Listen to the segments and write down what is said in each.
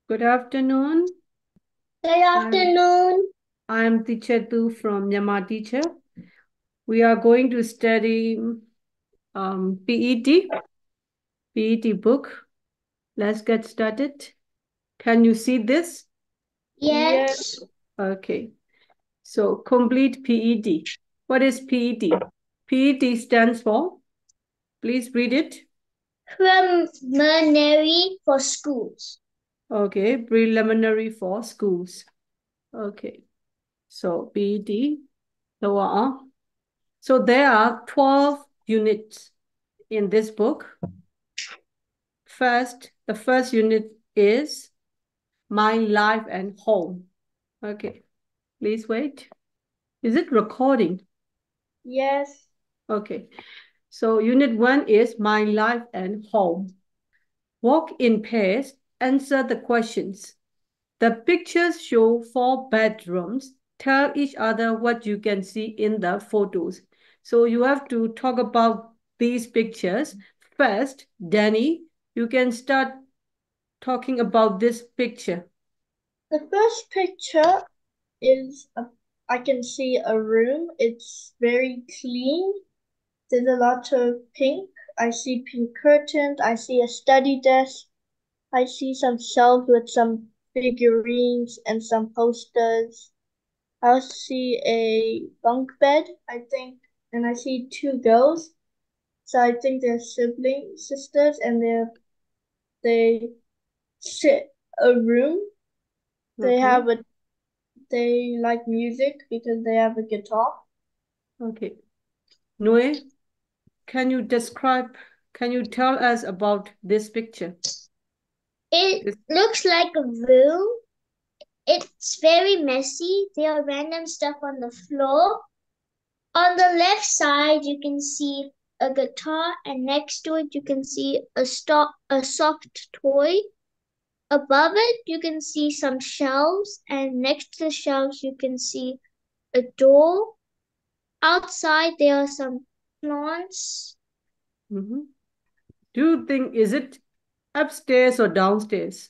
Good afternoon. Good afternoon. I'm Teacher Tu from Myanmar Teacher. We are going to study PET book. Let's get started. Can you see this? Yes. Okay. So complete PET. What is PET? PET stands for, please read it. Preliminary for schools. Okay, preliminary for schools. Okay. So PET. So there are 12 units in this book. The first unit is My Life and Home. Okay, please wait. Is it recording? Yes. Okay, so unit 1 is My Life and Home. Walk in pairs, answer the questions. The pictures show 4 bedrooms. Tell each other what you can see in the photos. So you have to talk about these pictures. First, Danny, you can start talking about this picture. The first picture is I can see a room. It's very clean. There's a lot of pink. I see pink curtains. I see a study desk. I see some shelves with some figurines and some posters. I also see a bunk bed, I think, and I see two girls. So I think they're siblings, sisters, and they share a room. They Okay. have a they like music because they have a guitar. Okay. Noe, can you describe, can you tell us about this picture? It This, looks like a room. It's very messy. There are random stuff on the floor. On the left side, you can see a guitar, and next to it, you can see a soft toy. Above it, you can see some shelves, and next to the shelves, you can see a door. Outside, there are some plants. mhm. Do you think, is it upstairs or downstairs?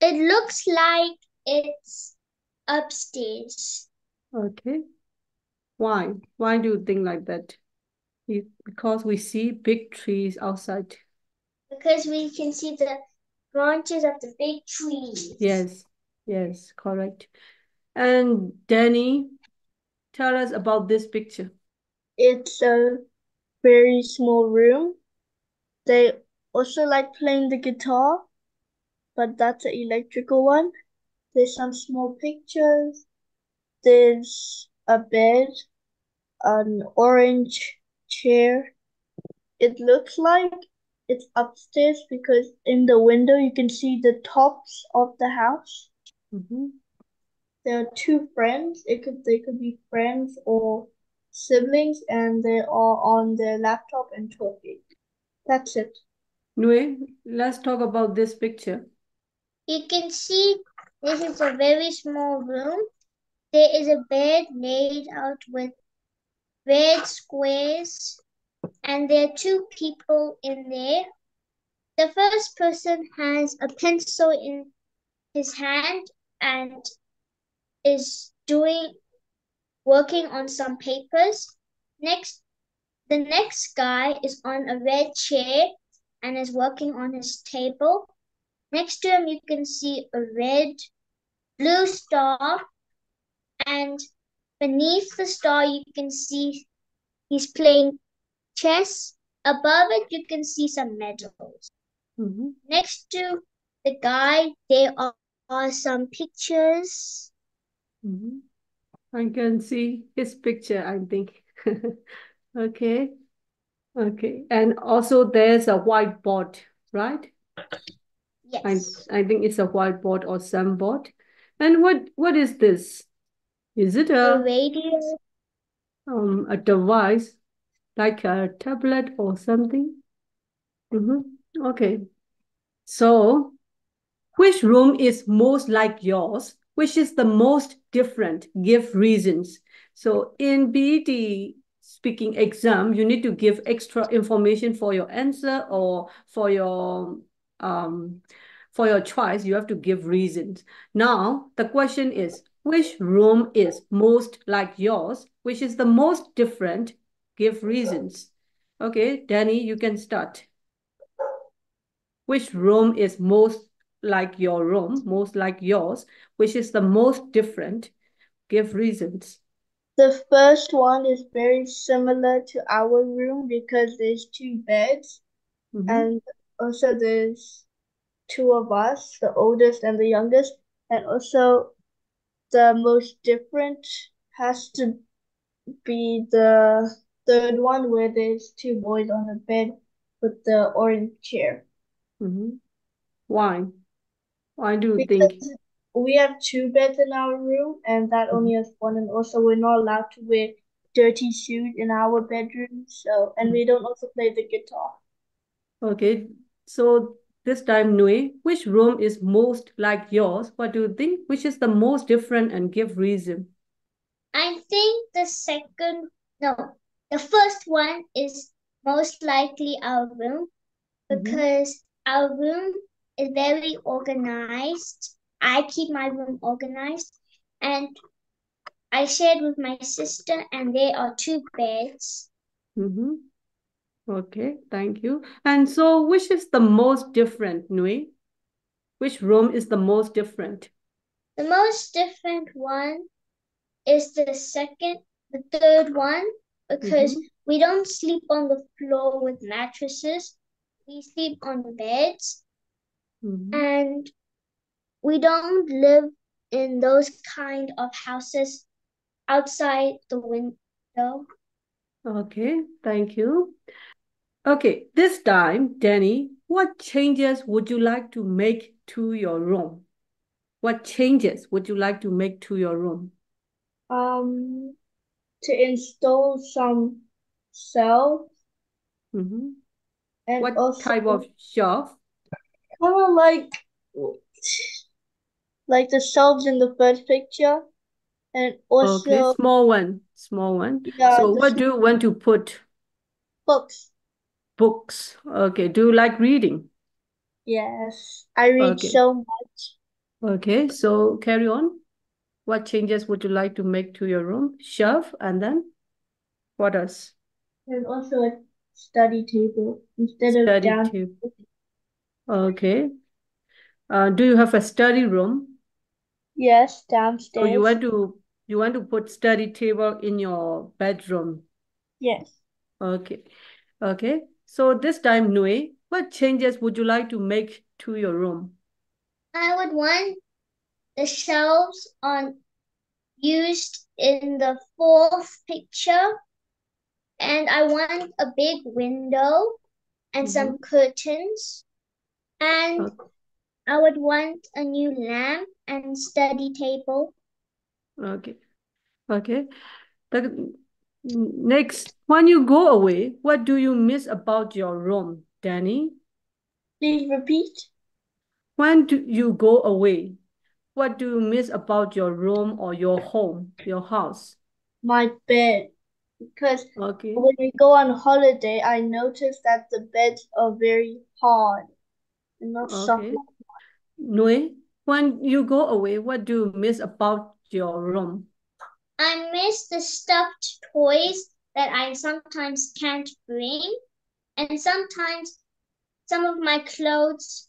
It looks like it's upstairs Okay. Why? Why do you think like that? Because we see big trees outside. because we can see the branches of the big trees. Yes, yes, correct. And Danny, tell us about this picture. It's a very small room. They also like playing the guitar, but that's an electrical one. There's some small pictures. There's a bed, an orange chair. It looks like it's upstairs because in the window you can see the tops of the house. Mhm. There are two friends. They could be friends or siblings, and they are on their laptop and talking. That's it. Nue, let's talk about this picture. You can see this is a very small room. There is a bed laid out with red squares, and there are two people in there. The first person has a pencil in his hand and is doing working on some papers. Next, the next guy is on a red chair and is working on his table. Next to him, you can see a red, blue star, and beneath the star, you can see he's playing chess. Above it, you can see some medals. Mhm. Next to the guy, there are some pictures. Mhm. I can see his picture, I think. Okay, okay. And also there's a whiteboard, right? I Yes. I think it's a whiteboard or some board. And what is this? Is it A radio. a device like a tablet or something? Okay. So, which room is most like yours? Which is the most different? Give reasons. So, in BET speaking exam, you need to give extra information for your answer or for your um for your choice, you have to give reasons. Now, the question is, which room is most like yours? Which is the most different? Give reasons. Okay, Danny, you can start. Which room is most like your room, most like yours? Which is the most different? Give reasons. The first one is very similar to our room because there's two beds and also there's two of us, the oldest and the youngest, and also the most different has to be the third one where there's two boys on a bed with the orange chair. Why? Why do you think? Because we have two beds in our room and that only has one, and also we're not allowed to wear dirty shoes in our bedroom. So, and we don't also play the guitar. Okay, so this time, Nui, which room is most like yours? What do you think? Which is the most different and give reason? I think the first one is most likely our room because our room is very organized. I keep my room organized and I shared with my sister and there are two beds. Okay, thank you. And so which is the most different, Nui? Which room is the most different? The most different one is the third one because we don't sleep on the floor with mattresses. We sleep on beds and we don't live in those kind of houses outside the window. Okay, thank you. Okay, this time, Danny, what changes would you like to make to your room? What changes would you like to make to your room? To install some shelves and What also type of shelf? kind of like the shelves in the first picture, and Okay, also small one, small one. yeah, So the what do you want to put? books. Books. Okay, do you like reading? Yes, I read Okay, so much. okay, so carry on. What changes would you like to make to your room? Shelf, and then what else? And also a study table instead of Study down. table. Okay. Do you have a study room? Yes, So you downstairs. want to put study table in your bedroom. Yes. Okay. Okay. So this time, Nui, what changes would you like to make to your room? I would want the shelves on used in the fourth picture and I want a big window and some curtains and I would want a new lamp and study table. Okay. Okay. The next, when you go away, what do you miss about your room, Danny? Please repeat. When do you go away, what do you miss about your room or your home, your house? My bed. Because Okay. when we go on holiday, I noticed that the beds are very hard and not soft. Okay. Nui, when you go away, what do you miss about your room? I miss the stuffed toys that I sometimes can't bring and sometimes some of my clothes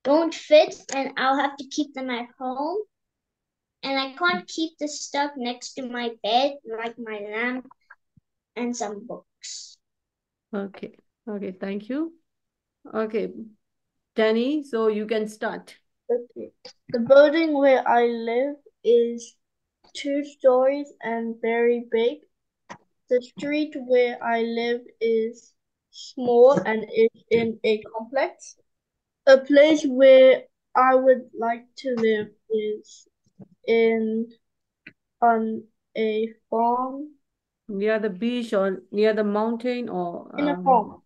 don't fit and I'll have to keep them at home. And I can't keep the stuff next to my bed, like my lamp and some books. Okay. Okay, thank you. Okay, Danny, so you can start. Okay. The building where I live is 2 stories and very big. The street where I live is small and is in a complex. A place where I would like to live is in on a farm. Near the beach or near the mountain or In a farm.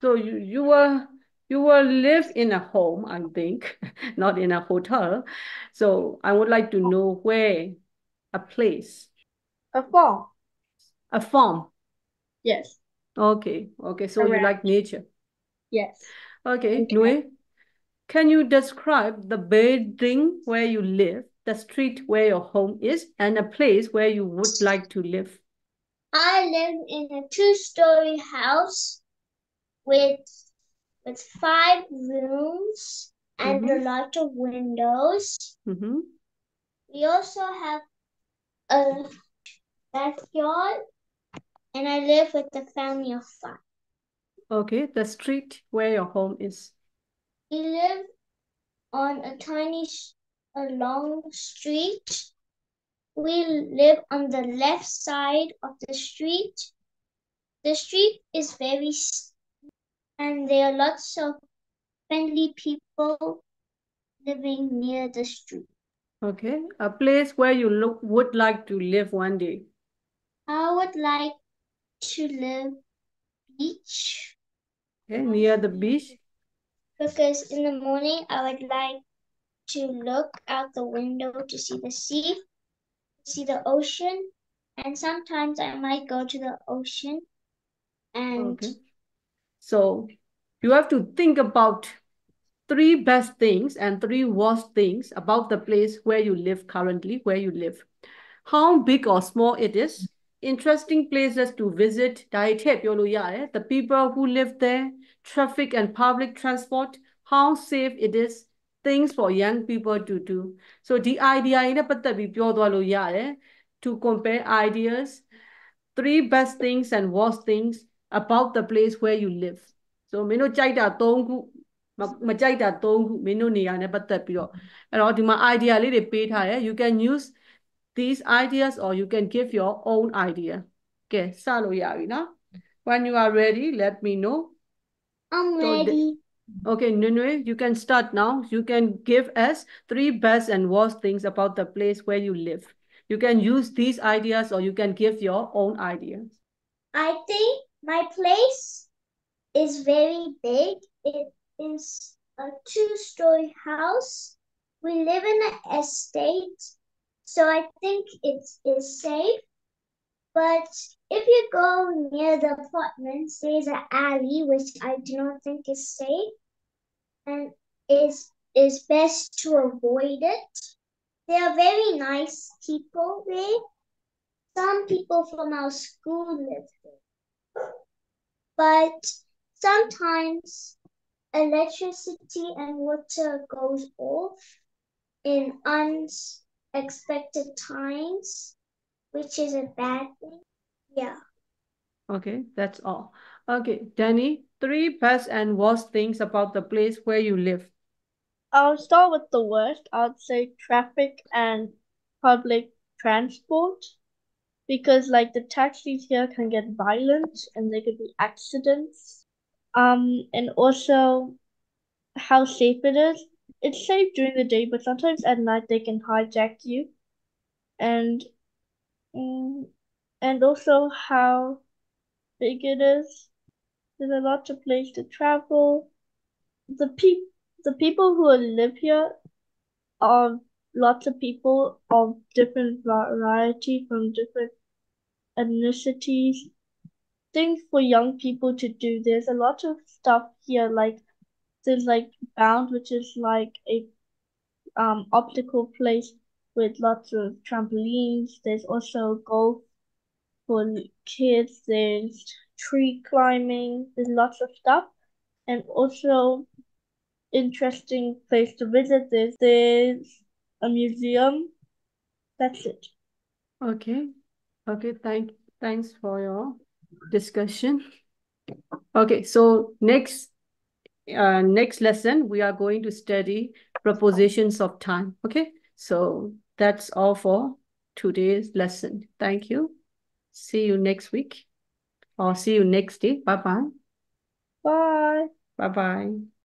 so you will live in a home, I think, not in a hotel. So I would like to know where, a place, A farm. a farm. Yes. Okay, okay. So you Around. like nature. Yes. Okay, And Nui. Can you describe the building where you live, the street where your home is, and a place where you would like to live? I live in a 2-story house with 5 rooms and a lot of windows. We also have a backyard, and I live with a family of 5. Okay, the street where your home is. We live on a long street. We live on the left side of the street. The street is very steep, and there are lots of friendly people living near the street. Okay, a place where you would like to live one day. I would like to live beach. Okay, near the beach. Because in the morning I would like to look out the window to see the sea, see the ocean, and sometimes I might go to the ocean. And okay. So you have to think about 3 best things and 3 worst things about the place where you live currently, where you live. How big or small it is, interesting places to visit, the people who live there, traffic and public transport, how safe it is, things for young people to do. So the idea to compare ideas, 3 best things and worst things about the place where you live. So မင်းတို့ကြိုက်တာ3ခုမကြိုက်တာ3ခုမင်းတို့နေရာနဲ့ပတ်သက်ပြီးတော့အဲ့တော့ဒီမှာ idea လေးတွေပေးထားတယ် you can use these ideas or you can give your own idea ကဲစလို့ရပြီနော် when you are ready let me know. I'm ready. Okay, Nunue, you can start now. You can give us 3 best and worst things about the place where you live. You can use these ideas or you can give your own ideas. I think my place is very big. It is a 2-story house. We live in an estate, so I think it is safe. But if you go near the apartments, there's an alley, which I do not think is safe, and is best to avoid it. There are very nice people there. Some people from our school live there. But sometimes electricity and water goes off in unexpected times, which is a bad thing. Yeah. Okay, that's all. Okay, Danny, 3 best and worst things about the place where you live. I'll start with the worst. I'd say traffic and public transport, because like the taxis here can get violent and there could be accidents. And also how safe it is. It's safe during the day, but sometimes at night they can hijack you. And also how big it is. There's a lot of place to travel. The people who live here are lots of people of different variety from different ethnicities. Things for young people to do. There's a lot of stuff here, like there's like Bound, which is like a optical place with lots of trampolines. There's also golf for kids. There's tree climbing. There's lots of stuff, and also interesting place to visit. There's a museum. That's it. Okay. Okay, thanks for your discussion. Okay, so next lesson we are going to study prepositions of time. Okay, so that's all for today's lesson. Thank you. See you next week or see you next day. Bye-bye. Bye. Bye-bye.